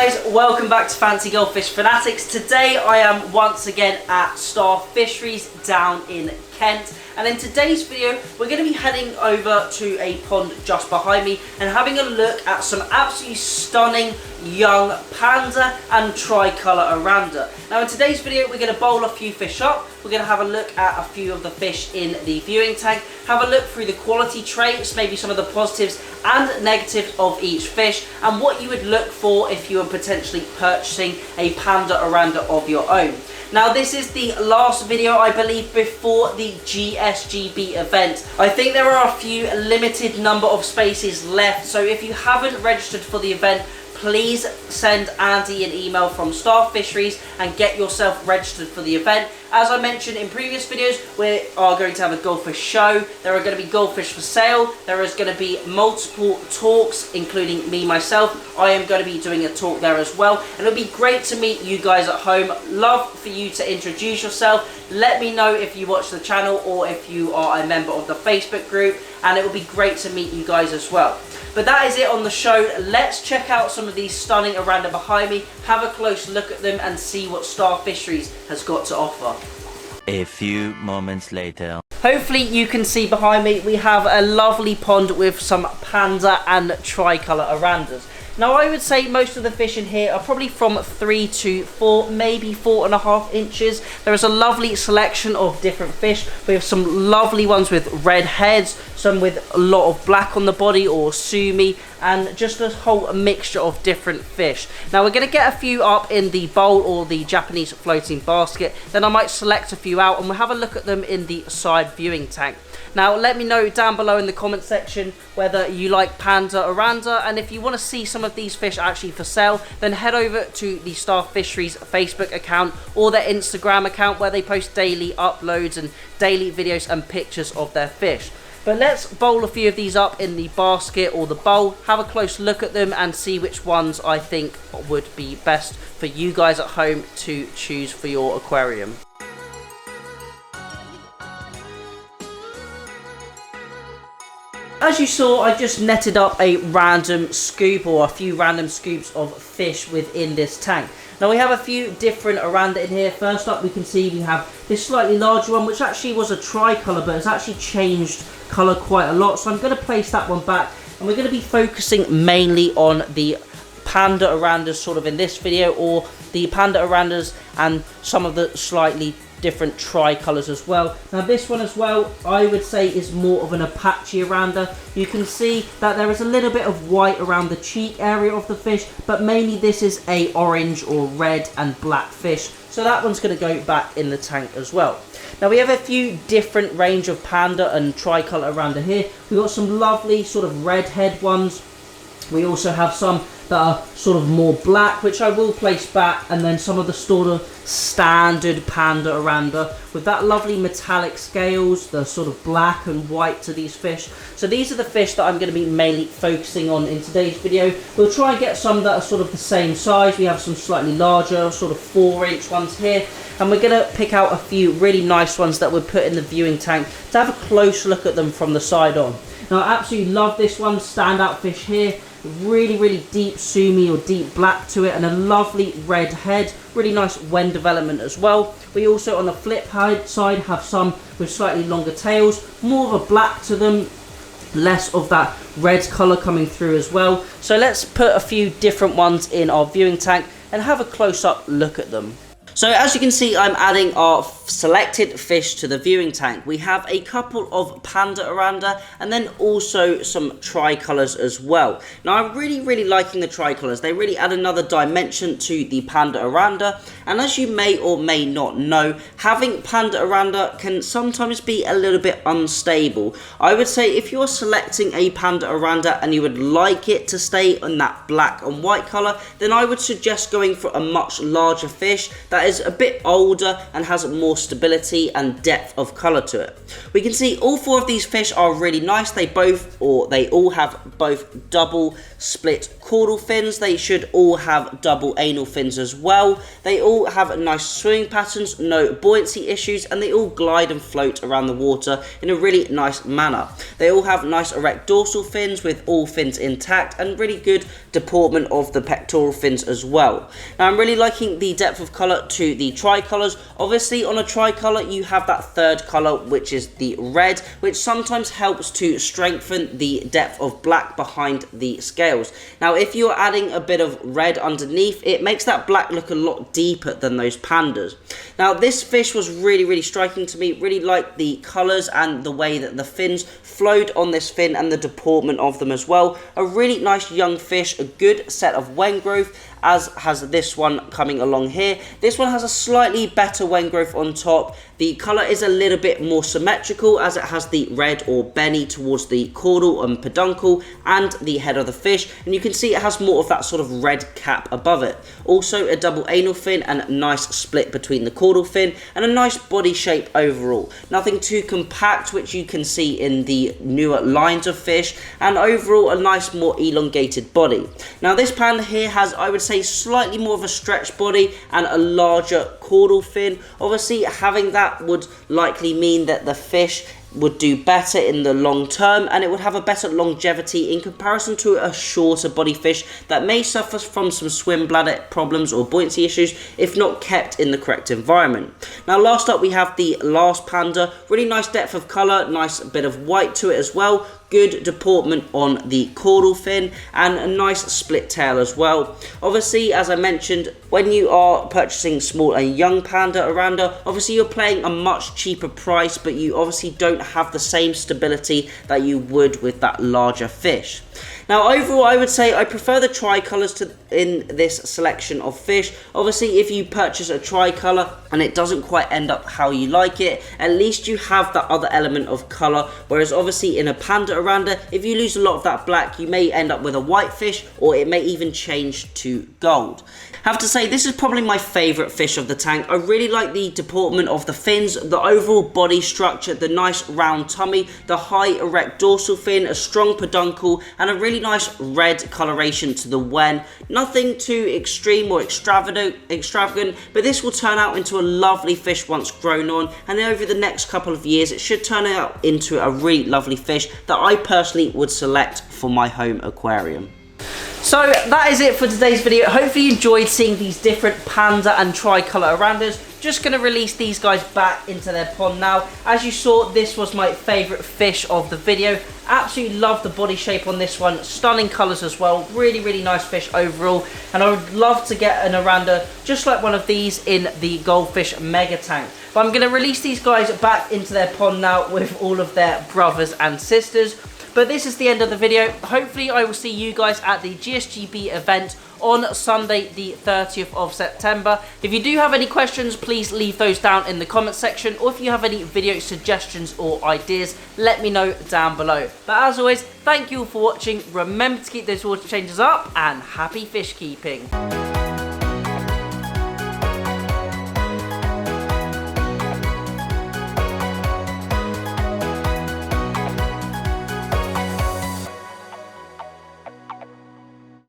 guys, welcome back to Fancy Goldfish Fanatics. Today I am once again at Star Fisheries down in Kent, and in today's video we're going to be heading over to a pond just behind me and having a look at some absolutely stunning young panda and tricolour Oranda. Now in today's video we're going to bowl a few fish up, we're going to have a look at a few of the fish in the viewing tank, have a look through the quality traits, maybe some of the positives and negatives of each fish, and what you would look for if you were potentially purchasing a panda Oranda of your own. Now this is the last video I believe before the GSGB event. I think there are a few limited number of spaces left, so if you haven't registered for the event, please send Andy an email from Star Fisheries and get yourself registered for the event. As I mentioned in previous videos, we are going to have a goldfish show. There are going to be goldfish for sale. There is going to be multiple talks, including me myself. I am going to be doing a talk there as well. And it'll be great to meet you guys at home. Love for you to introduce yourself. Let me know if you watch the channel or if you are a member of the Facebook group. And it will be great to meet you guys as well. But that is it on the show. Let's check out some of these stunning Oranda behind me, have a close look at them and see what Star Fisheries has got to offer. A few moments later. Hopefully you can see behind me we have a lovely pond with some panda and tricolour Orandas. Now I would say most of the fish in here are probably from 3 to 4, maybe 4.5 inches. There is a lovely selection of different fish. We have some lovely ones with red heads, some with a lot of black on the body or sumi, and just a whole mixture of different fish. Now we're going to get a few up in the bowl or the Japanese floating basket, then I might select a few out and we'll have a look at them in the side viewing tank. Now let me know down below in the comment section whether you like panda Oranda, and if you want to see some of these fish actually for sale, then head over to the Star Fisheries Facebook account or their Instagram account where they post daily uploads and daily videos and pictures of their fish. But let's bowl a few of these up in the basket or the bowl, have a close look at them and see which ones I think would be best for you guys at home to choose for your aquarium. As you saw, I just netted up a random scoop or a few random scoops of fish within this tank. Now we have a few different Oranda in here. First up we can see we have this slightly larger one which actually was a tricolour but it's actually changed colour quite a lot. So I'm going to place that one back and we're going to be focusing mainly on the panda Orandas sort of in this video, or the panda Orandas and some of the slightly different tricolours as well. Now this one as well I would say is more of an Apache Oranda. You can see that there is a little bit of white around the cheek area of the fish, but mainly this is a orange or red and black fish, so that one's going to go back in the tank as well. Now we have a few different range of panda and tricolour Oranda here. We've got some lovely sort of red head ones. We also have some that are sort of more black, which I will place back, and then some of the sort of standard panda Oranda with that lovely metallic scales, the sort of black and white to these fish. So these are the fish that I'm going to be mainly focusing on in today's video. We'll try and get some that are sort of the same size. We have some slightly larger, sort of 4-inch ones here, and we're going to pick out a few really nice ones that we'll put in the viewing tank to have a close look at them from the side on. Now I absolutely love this one, standout fish here. Really deep sumi or deep black to it and a lovely red head, really nice wen development as well. We also on the flip side have some with slightly longer tails, more of a black to them, less of that red colour coming through as well. So let's put a few different ones in our viewing tank and have a close-up look at them. So as you can see, I'm adding our selected fish to the viewing tank. We have a couple of panda Oranda and then also some tricolours as well. Now I'm really liking the tricolours. They really add another dimension to the panda Oranda, and as you may or may not know, having panda Oranda can sometimes be a little bit unstable. I would say if you're selecting a panda Oranda and you would like it to stay in that black and white colour, then I would suggest going for a much larger fish that is a bit older and has more more stability and depth of colour to it. We can see all 4 of these fish are really nice. They all have both double split caudal fins. They should all have double anal fins as well. They all have nice swimming patterns, no buoyancy issues, and they all glide and float around the water in a really nice manner. They all have nice erect dorsal fins with all fins intact and really good deportment of the pectoral fins as well. Now I'm really liking the depth of colour to the tricolours. Obviously on a tricolour you have that third colour, which is the red, which sometimes helps to strengthen the depth of black behind the scales. Now if you're adding a bit of red underneath, it makes that black look a lot deeper than those pandas. Now this fish was really striking to me. Really like the colours and the way that the fins flowed on this fin and the deportment of them as well. A really nice young fish, a good set of wen growth, as has this one coming along here. This one has a slightly better wen growth on top. The colour is a little bit more symmetrical as it has the red or benny towards the caudal and peduncle and the head of the fish, and you can see it has more of that sort of red cap above it. Also a double anal fin and a nice split between the caudal fin and a nice body shape overall. Nothing too compact, which you can see in the newer lines of fish, and overall a nice more elongated body. Now this panda here has, I would say, slightly more of a stretched body and a larger caudal fin. Obviously having that would likely mean that the fish would do better in the long term, and it would have a better longevity in comparison to a shorter body fish that may suffer from some swim bladder problems or buoyancy issues if not kept in the correct environment. Now last up we have the last panda. Really nice depth of colour, nice bit of white to it as well. Good deportment on the caudal fin and a nice split tail as well. Obviously, as I mentioned, when you are purchasing small and young panda Oranda, obviously you're paying a much cheaper price, but you obviously don't have the same stability that you would with that larger fish. Now overall I would say I prefer the tricolours in this selection of fish. Obviously if you purchase a tricolour and it doesn't quite end up how you like it, at least you have that other element of colour, whereas obviously in a panda Oranda, if you lose a lot of that black, you may end up with a white fish, or it may even change to gold. I have to say this is probably my favourite fish of the tank. I really like the deportment of the fins, the overall body structure, the nice round tummy, the high erect dorsal fin, a strong peduncle, and a really nice red coloration to the wen. Nothing too extreme or extravagant, but this will turn out into a lovely fish once grown on, and then over the next couple of years it should turn out into a really lovely fish that I personally would select for my home aquarium. So that is it for today's video. Hopefully you enjoyed seeing these different panda and tricolour Orandas. Just going to release these guys back into their pond now. As you saw, this was my favourite fish of the video. Absolutely love the body shape on this one. Stunning colours as well. Really nice fish overall. And I would love to get an Oranda just like one of these in the Goldfish mega tank. But I'm going to release these guys back into their pond now with all of their brothers and sisters. But this is the end of the video. Hopefully I will see you guys at the GSGB event on Sunday the 30th of September. If you do have any questions, please leave those down in the comment section, or if you have any video suggestions or ideas, let me know down below. But as always, thank you all for watching. Remember to keep those water changes up, and happy fish keeping.